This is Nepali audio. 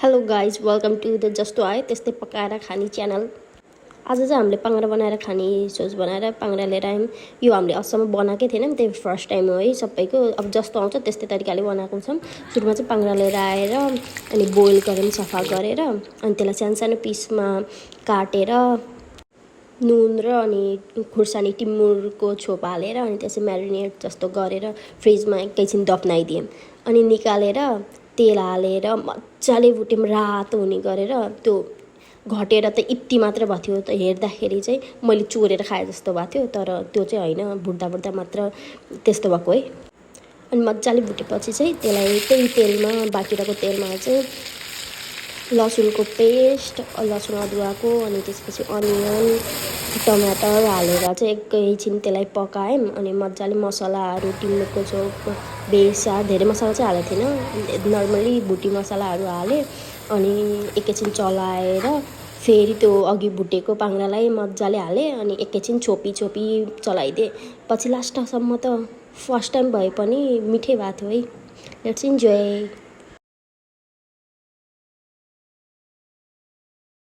Hello guys welcome to the जस्तो आयो त्यस्तै पकाएर खाने च्यानल। आज चाहिँ हामीले पाङ्ग्रा बनाएर खाने सोच बनाएर पाङ्ग्रा लिएर आयौँ। यो हामीले असम्म बनाएकै थिएनौँ, त्यही फर्स्ट टाइम हो है सबैको। अब जस्तो आउँछ त्यस्तै तरिकाले बनाएको छौँ। सुरुमा चाहिँ पाङ्ग्रा लिएर आएर अनि बोइल गऱ्यौँ, सफा गरेर अनि त्यसलाई सानो सानो पिसमा काटेर नुन र अनि खुर्सानी टिमुरको छोप हालेर अनि त्यसै म्यारिनेट जस्तो गरेर फ्रिजमा एकैछिन दप्नाइदियौँ। अनि निकालेर तेल हालेर मजाले भुट्यौँ, रातो हुने गरेर। त्यो घटेर त यति मात्र भएको थियो, त हेर्दाखेरि चाहिँ मैले चोरेर खाएँ जस्तो भएको थियो, तर त्यो चाहिँ होइन, भुट्दा भुट्दा मात्र त्यस्तो भएको है। अनि मजाले भुटेपछि चाहिँ त्यसलाई त्यही तेलमा, बाँकी रहेको तेलमा चाहिँ लसुनको पेस्ट, लसुन अदुवाको, अनि त्यसपछि अनियन टमाटर हालेर चाहिँ एकैछिन त्यसलाई पकायौँ। अनि मजाले मसलाहरू टिमुरको छोप, बेसार, धेरै मसला चाहिँ हालेको थिएन, नर्मली भुटी मसलाहरू हालेँ। अनि एकैछिन चलाएर फेरि त्यो अघि भुटेको पाङ्ग्रालाई मजाले हालेँ अनि एकैछिन छोपी चलाइदिएँ। पछि लास्टसम्म त फर्स्ट टाइम भए पनि मिठै भएको थियो है। Let's enjoy.